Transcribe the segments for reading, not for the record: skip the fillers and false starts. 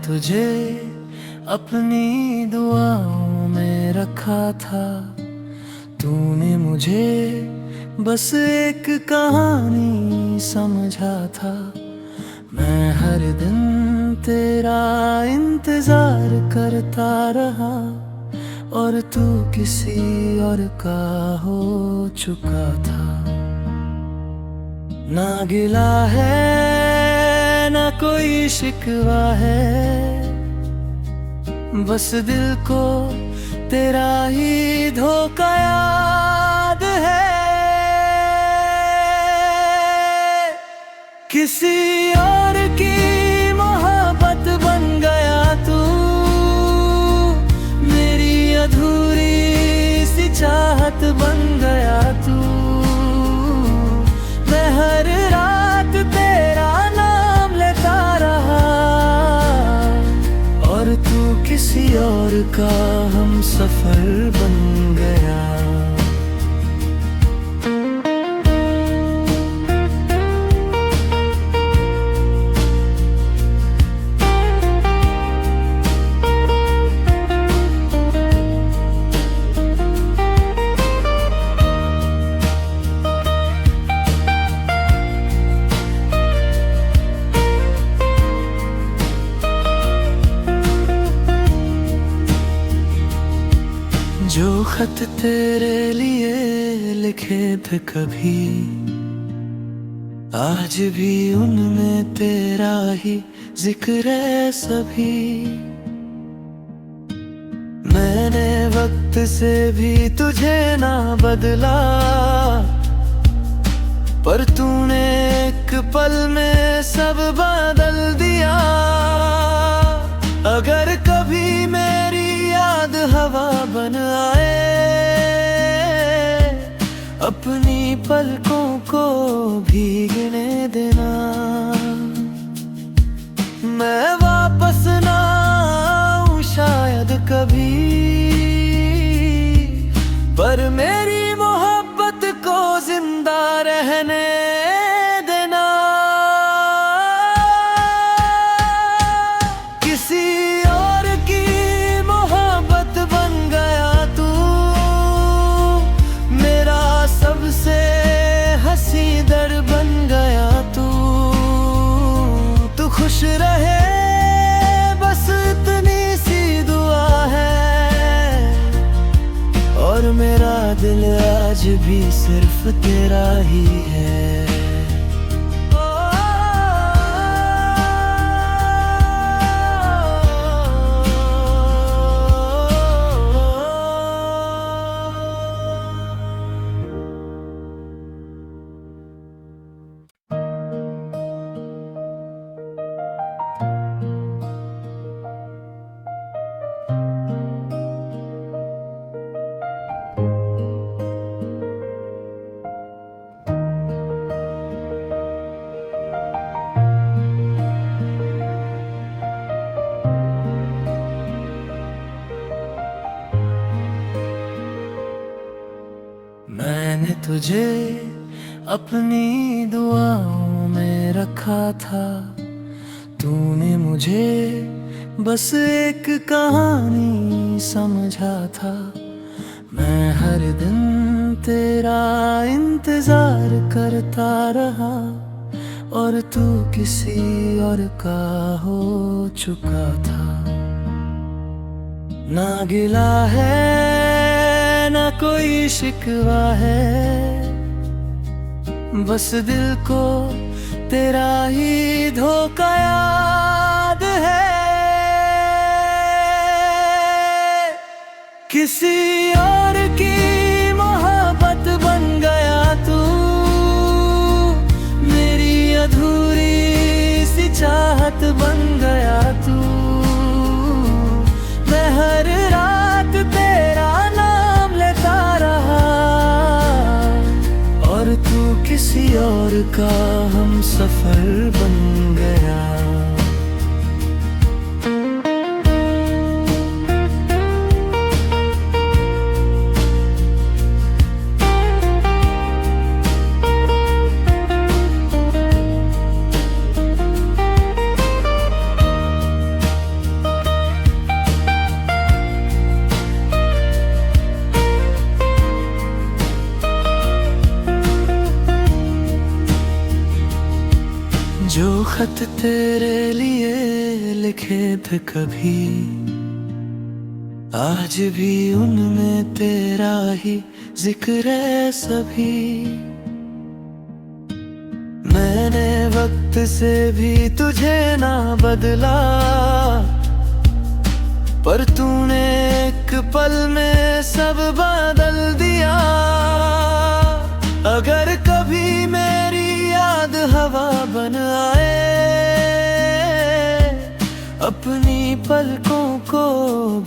तुझे अपनी दुआओं में रखा था। तूने मुझे बस एक कहानी समझा था। मैं हर दिन तेरा इंतजार करता रहा और तू किसी और का हो चुका था। ना गिला है ना कोई शिकवा है, बस दिल को तेरा ही धोखा याद है। किसी और की मोहब्बत बन गया तू, मेरी अधूरी सी चाहत बन गया तू। मैं हर रात तेरा नाम लेता रहा और तू किसी और का हम सफर बन गया। जो खत तेरे लिए लिखे थे कभी, आज भी उनमें तेरा ही जिक्र है सभी। मैंने वक्त से भी तुझे ना बदला, पर तूने एक पल में सब बदल दिया। अगर कभी मेरी याद हवा बन आए, अपनी पलकों को भीगने देना। मैं वापस ना आऊं शायद कभी, पर मेरी मोहब्बत को जिंदा रहने देना। किसी और की मोहब्बत बन गया तू, मेरा सबसे हंसी दर बन गया तू। तू खुश रहे बस इतनी सी दुआ है, और मेरा दिल आज भी सिर्फ तेरा ही है। मैंने तुझे अपनी दुआओं में रखा था। तूने मुझे बस एक कहानी समझा था। मैं हर दिन तेरा इंतजार करता रहा और तू किसी और का हो चुका था। ना गिला है ना कोई शिकवा है, बस दिल को तेरा ही धोखा याद है। किसी और की मोहब्बत बन गया तू, मेरी अधूरी सी चाहत बन गया तू। मैं हर रात तेरा नाम लेता रहा और तू किसी और का हम सफर बन गया। खत तेरे लिए लिखे थे कभी, आज भी उनमें तेरा ही जिक्र है सभी। मैंने वक्त से भी तुझे ना बदला, पर तूने एक पल में सब बदल दिया। अगर कभी मेरी याद हवा बन आए, अपनी पलकों को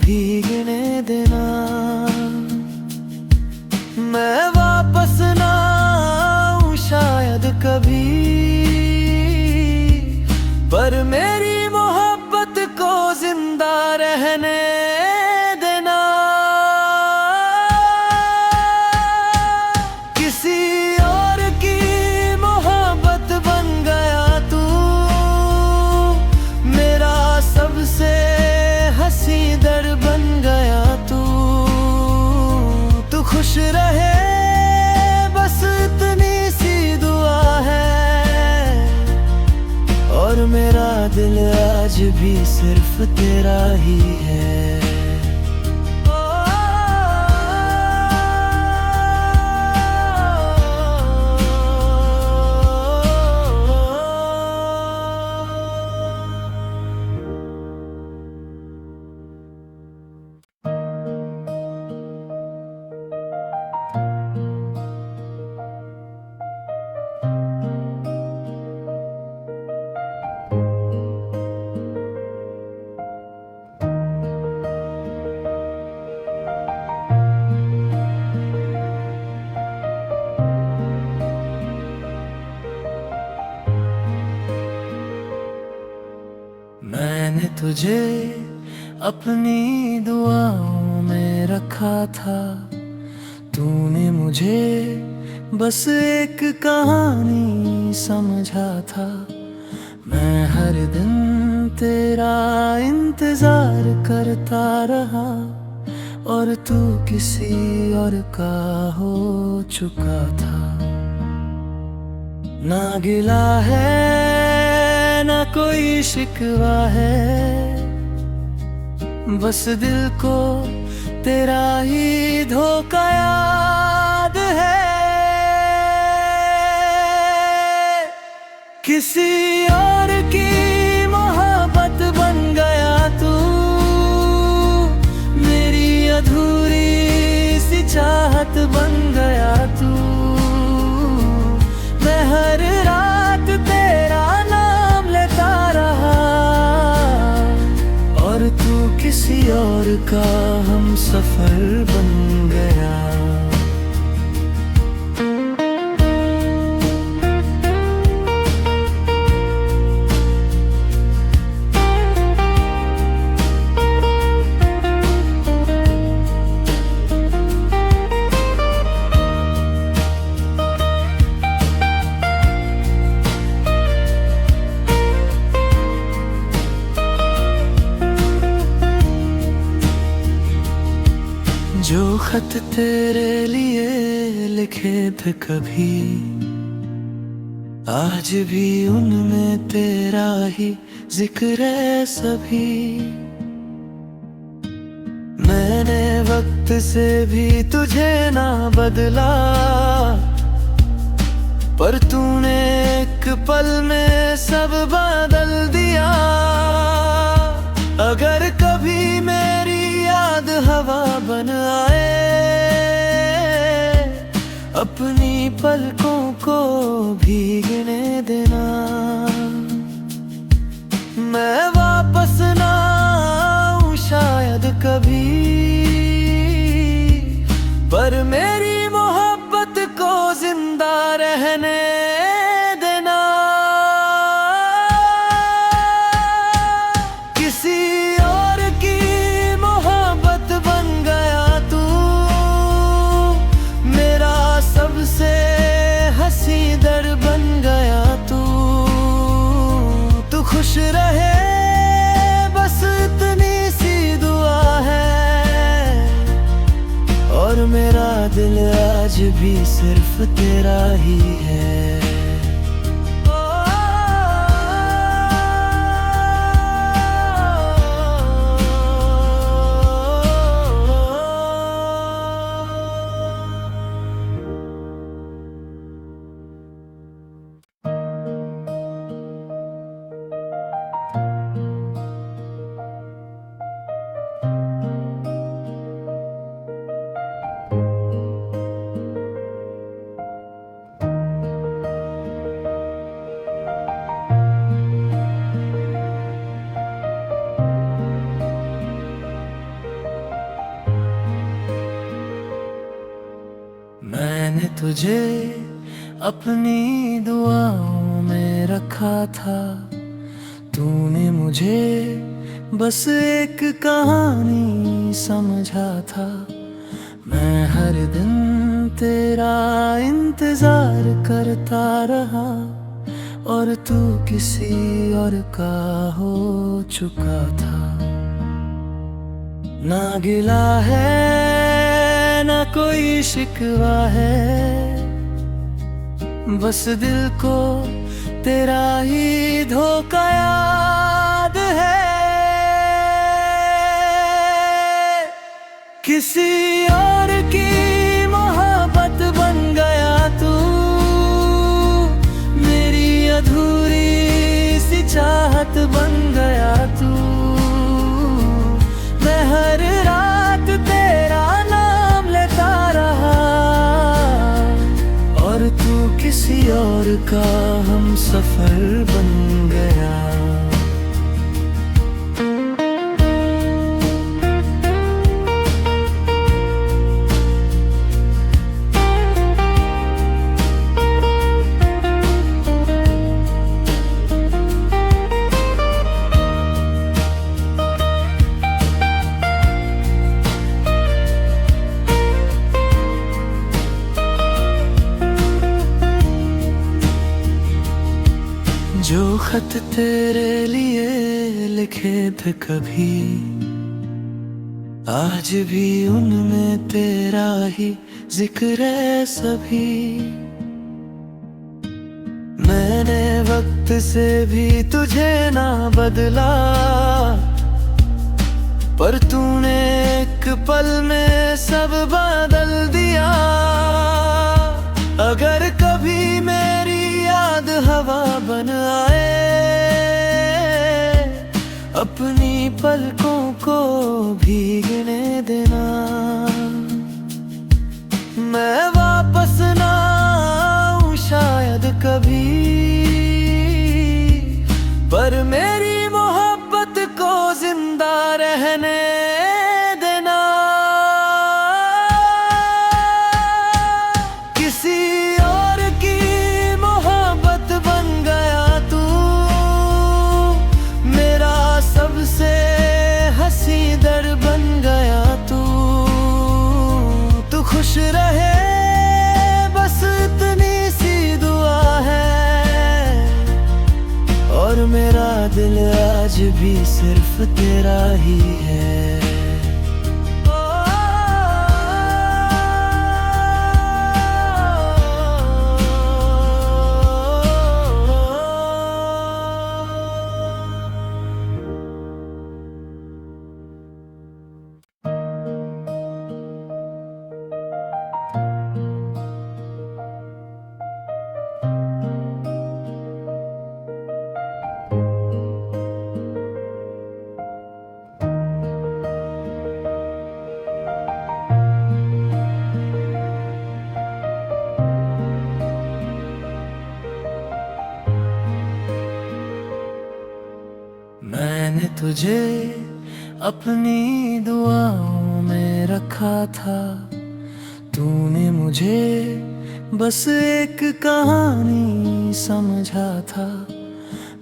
भीगने देना। मैं वापस ना आऊं शायद कभी, पर मेरी मोहब्बत को जिंदा रहने देना। किसी और की मोहब्बत बन गया तू, मेरा सबसे हंसी दर बन गया तू। तू खुश रहे बस इतनी सी दुआ है, और मेरा दिल आज भी सिर्फ तेरा ही है। मैंने तुझे अपनी दुआओं में रखा था, तूने मुझे बस एक कहानी समझा था। मैं हर दिन तेरा इंतजार करता रहा, और तू किसी और का हो चुका था। ना गिला है ना कोई शिकवा है, बस दिल को तेरा ही धोखा याद है। किसी और की मोहब्बत बन गया तू, मेरी अधूरी सी चाहत बन गया तू। मैं हर रात तेरा नाम लेता रहा, और तू किसी और का हम सफर बन गया। जो खत तेरे लिए लिखे थे कभी, आज भी उनमें तेरा ही जिक्र है सभी। मैंने वक्त से भी तुझे ना बदला, पर तूने एक पल में सब बदल दिया। अगर कभी मेरी याद हवा बन आए, अपनी पलकों को भीगने देना। मैं वापस ना आऊं शायद कभी, पर मेरी मोहब्बत को जिंदा रहने देना। किसी और की मोहब्बत बन गया तू, मेरा सबसे हंसी दर बन गया तू। तू खुश रहे बस इतनी सी दुआ है, और मेरा दिल आज भी सिर्फ तेरा ही है। तुझे अपनी दुआओं में रखा था, तूने मुझे बस एक कहानी समझा था। मैं हर दिन तेरा इंतजार करता रहा और तू किसी और का हो चुका था। ना गिला है ना कोई शिकवा है, बस दिल को तेरा ही धोखा याद है। किसी और की मोहब्बत बन गया तू, मेरी अधूरी सी चाहत बन गया तू। मैं हर रात तेरा नाम लेता रहा और तू किसी और का हम सफर बन गया। जो खत तेरे लिए लिखे थे कभी, आज भी उनमें तेरा ही जिक्र है सभी। मैंने वक्त से भी तुझे ना बदला, पर तूने एक पल में सब बदल दिया। अगर कभी मेरी याद हवा बन आए, अपनी पलकों को भीगने देना। मैं वापस ना आऊं शायद कभी, पर मेरी मोहब्बत को जिंदा रहने देना। किसी और की मोहब्बत बन गया तू, मेरा सबसे हंसी दर बन गया तू। तू खुश रहे बस इतनी सी दुआ है, और मेरा दिल आज भी सिर्फ तेरा ही है। मैंने तुझे अपनी दुआओं में रखा था, तूने मुझे बस एक कहानी समझा था।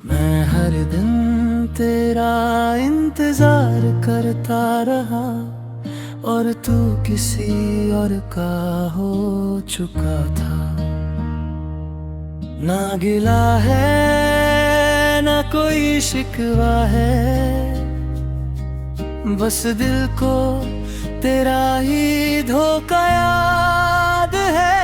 मैं हर दिन तेरा इंतजार करता रहा और तू किसी और का हो चुका था। ना गिला है ना कोई शिकवा है, बस दिल को तेरा ही धोखा याद है।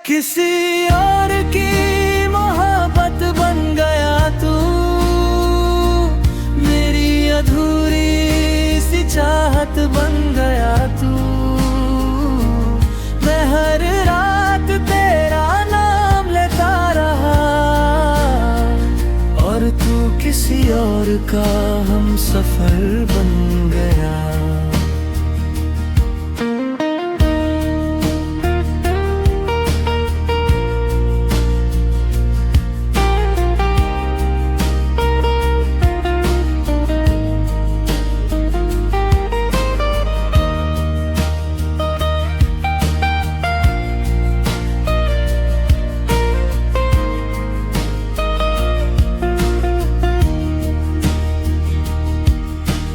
किसी और की मोहब्बत बन गया तू, मेरी अधूरी सी चाहत बन गया तू। मैं हर रात तेरा नाम लेता रहा और तू किसी और का हम सफर बन गया।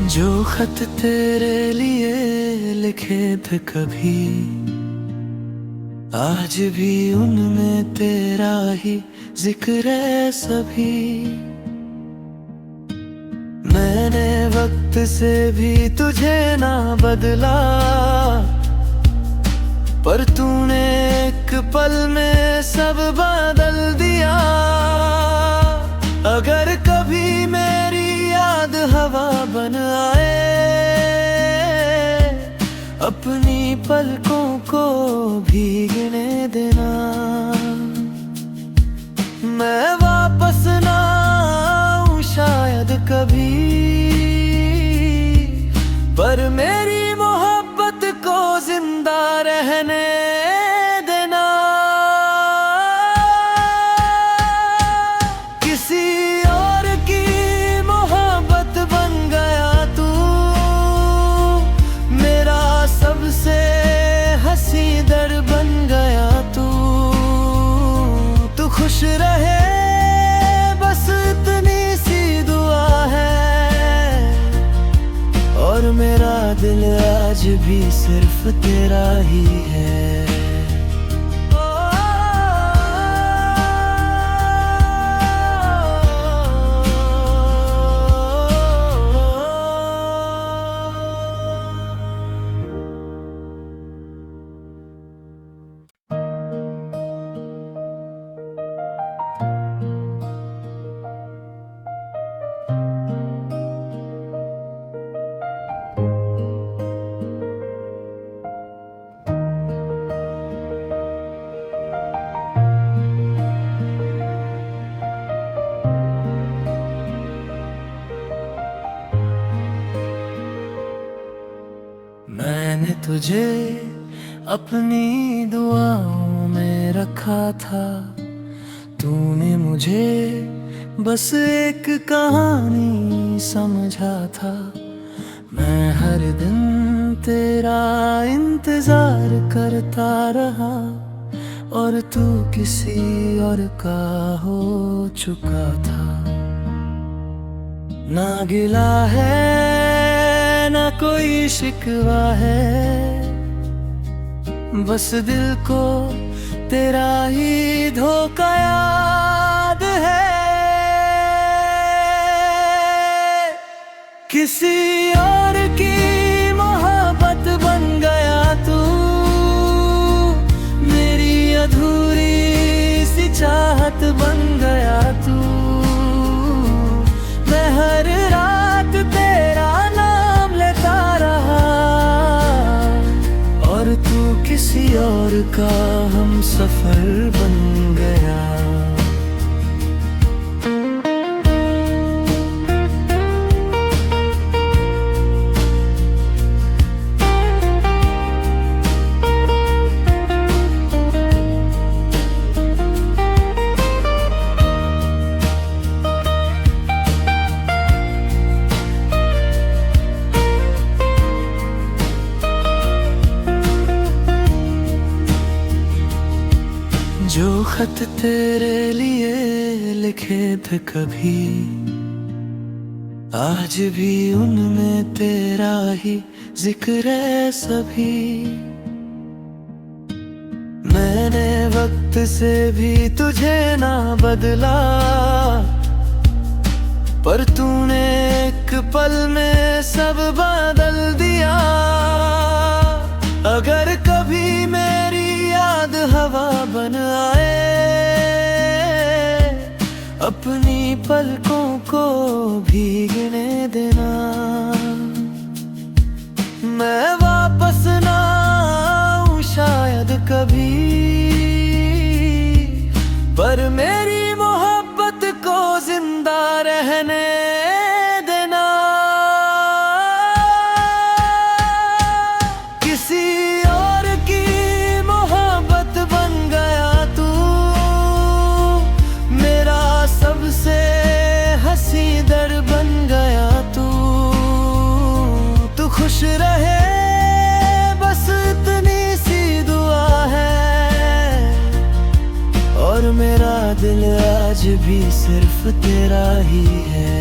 जो खत तेरे लिए लिखे थे कभी, आज भी उनमें तेरा ही जिक्र है सभी। मैंने वक्त से भी तुझे ना बदला, पर तूने एक पल में सब बदल दिया। अगर कभी मेरी याद हवा बन आए, अपनी पलकों को भीगने देना। मैं वापस ना आऊं शायद कभी, पर मेरी मोहब्बत को जिंदा रहने देना। किसी और की मोहब्बत बन गया तू, मेरा सबसे हंसी दर बन गया तू। तू खुश रहे बस इतनी सी दुआ है, और मेरा दिल आज भी सिर्फ तेरा ही है। मैंने तुझे अपनी दुआओं में रखा था, तूने मुझे बस एक कहानी समझा था। मैं हर दिन तेरा इंतजार करता रहा, और तू किसी और का हो चुका था। ना गिला है ना कोई शिकवा है, बस दिल को तेरा ही धोखा याद है। किसी और की मोहब्बत बन गया तू, मेरी अधूरी सी चाहत बन गया तू। मैं हर रात तेरा नाम लेता रहा, और तू किसी और का हम सफर बन गया। जो खत तेरे लिए लिखे थे कभी, आज भी उनमें तेरा ही जिक्र है सभी। मैंने वक्त से भी तुझे ना बदला, पर तूने एक पल में सब बदल दिया। अगर कभी मेरी याद हवा बन आए, अपनी पलकों को भीगने देना। मैं वापस ना आऊं शायद कभी, पर मेरी मोहब्बत को जिंदा रहने देना। किसी और की मोहब्बत बन गया तू, मेरा सबसे हंसी दर बन गया तू। तू खुश रहे बस इतनी सी दुआ है, और मेरा दिल आज भी सिर्फ तेरा ही है।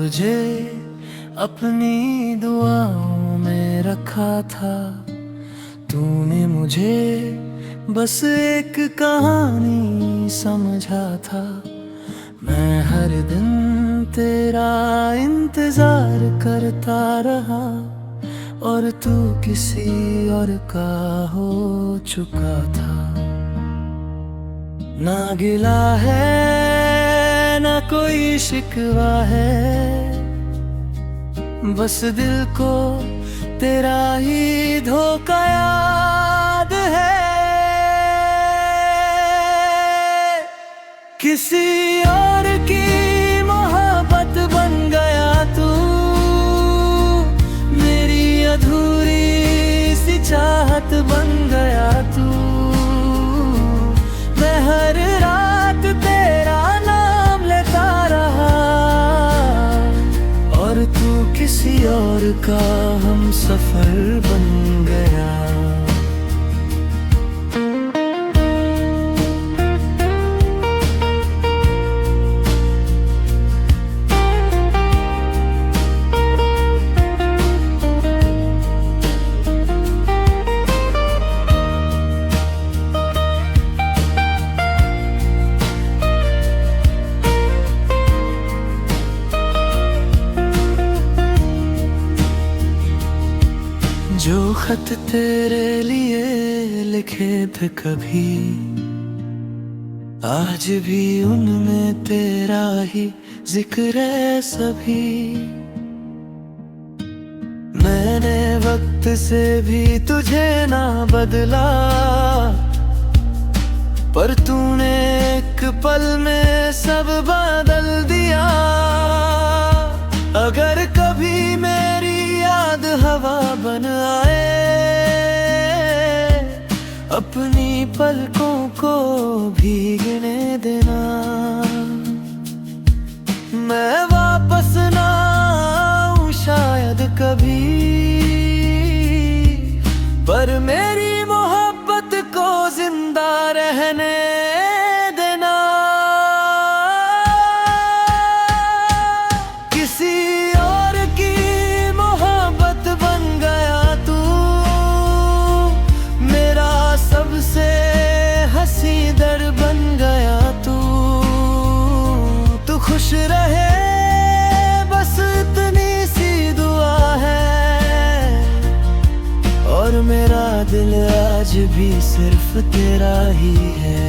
तुझे अपनी दुआओं में रखा था। तूने मुझे बस एक कहानी समझा था। मैं हर दिन तेरा इंतजार करता रहा और तू किसी और का हो चुका था। ना गिला है ना कोई शिकवा है, बस दिल को तेरा ही धोखा याद है। किसी और की मोहब्बत बन गया तू, मेरी अधूरी सी चाहत बन गया तू। मैं हर रात तेरा नाम लेता रहा और तू किसी और का हम सफर बन गया। जो खत तेरे लिए लिखे थे कभी, आज भी उनमें तेरा ही जिक्र है सभी। मैंने वक्त से भी तुझे ना बदला, पर तूने एक पल में सब बदल दिया। अगर कभी मेरी याद हवा बन आए, अपनी पलकों को भीगने देना। मैं वापस ना आऊं शायद कभी, पर मेरी मोहब्बत को जिंदा रहने देना। किसी और की मोहब्बत बन गया तू, मेरा सबसे हंसी दर बन गया तू। तू खुश रहे बस इतनी सी दुआ है, और मेरा दिल आज भी सिर्फ तेरा ही है।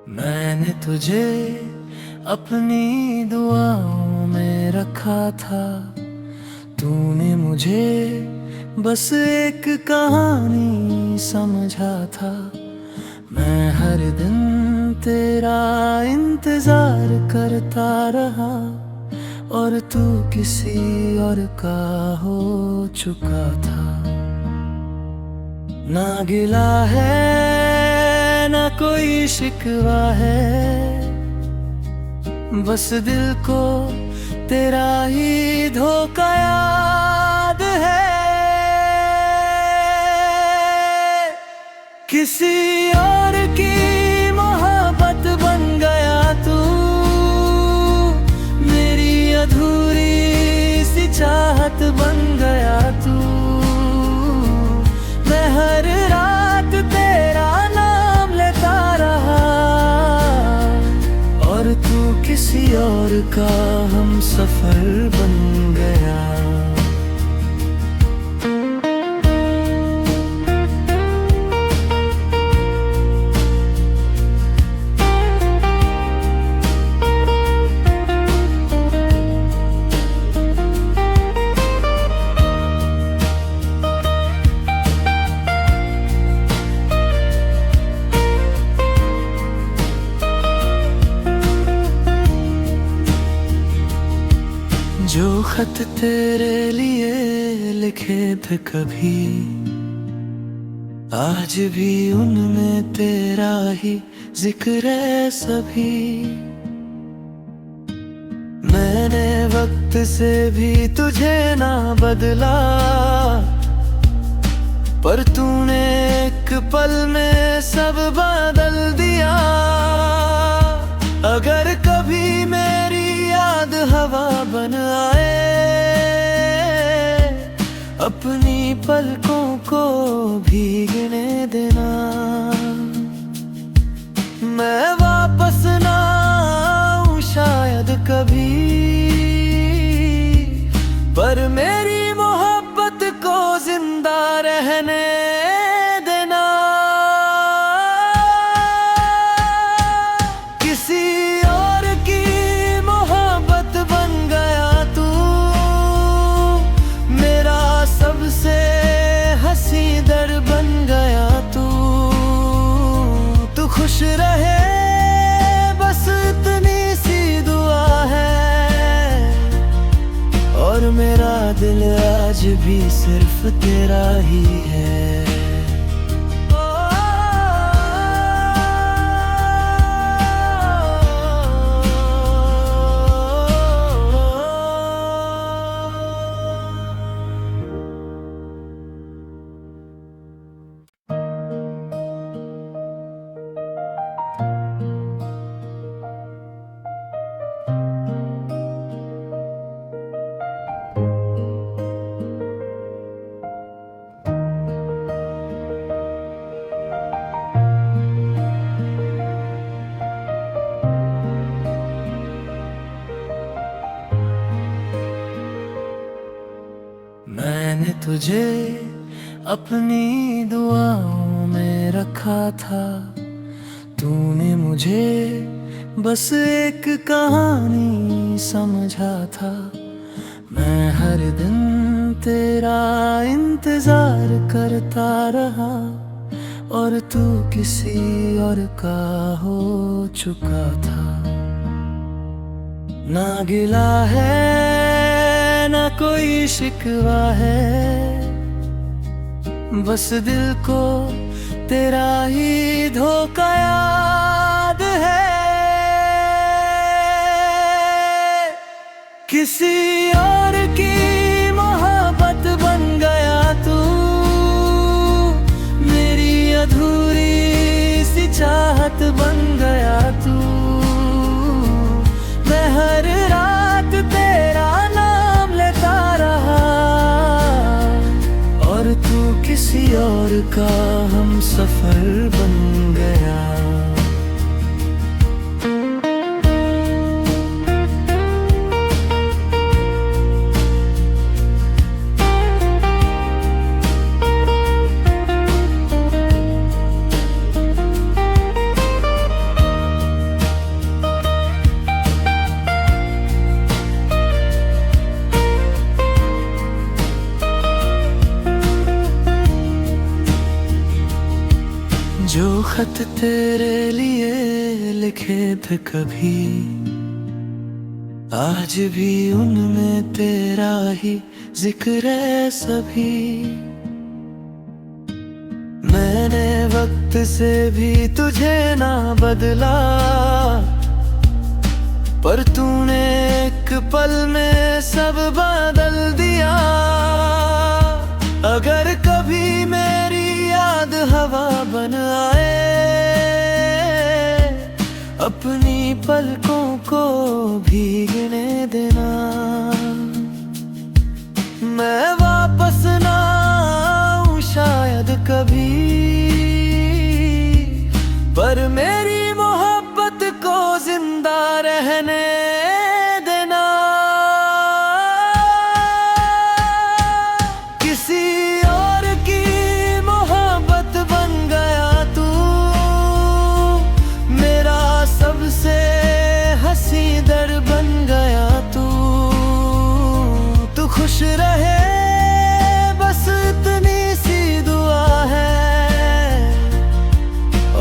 मैंने तुझे अपनी दुआओं में रखा था। तूने मुझे बस एक कहानी समझा था। मैं हर दिन तेरा इंतजार करता रहा और तू किसी और का हो चुका था। ना गिला है ना कोई शिकवा है, बस दिल को तेरा ही धोखा याद है। किसी और की मोहब्बत बन गया तू, मेरी अधूरी सी चाहत बन गया तू। मैं हर रात तेरा नाम लेता रहा और तू किसी और का हम सफर बन गया। खत तेरे लिए लिखे थे कभी, आज भी उनमें तेरा ही जिक्र है सभी। मैंने वक्त से भी तुझे ना बदला, पर तूने एक पल में सब बदल दिया। अगर कभी मेरी याद हवा बन आए, अपनी पलकों को भीगने देना। मैं वापस ना आऊं शायद कभी, पर मेरी मोहब्बत को जिंदा रहने देना। किसी और की मोहब्बत बन गया तू, मेरा सबसे हंसी दर बन गया तू। तू खुश रहे बस इतनी सी दुआ है, और मेरा दिल आज भी सिर्फ तेरा ही है। मैंने तुझे अपनी दुआओं में रखा था, तूने मुझे बस एक कहानी समझा था। मैं हर दिन तेरा इंतजार करता रहा, और तू किसी और का हो चुका था। ना गिला है ना कोई शिकवा है, बस दिल को तेरा ही धोखा याद है। किसी और की मोहब्बत बन गया तू, मेरी अधूरी सी चाहत बन गया तू। मैं हर रात तेरा नाम लेता रहा, और तू किसी और का हम सफर बन गया। जो खत तेरे लिए लिखे थे कभी, आज भी उनमें तेरा ही जिक्र है सभी। मैंने वक्त से भी तुझे ना बदला, पर तूने एक पल में सब बदल दिया। अगर कभी मेरी याद हवा बन आए, अपनी पलकों को भीगने देना। मैं वापस ना आऊं शायद कभी, पर मेरी मोहब्बत को जिंदा रहने देना। किसी और की मोहब्बत बन गया तू, मेरा सबसे हंसी दर बन गया तू। तू खुश रहे बस इतनी सी दुआ है,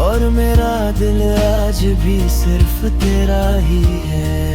और मेरा दिल आज भी सिर्फ तेरा ही है।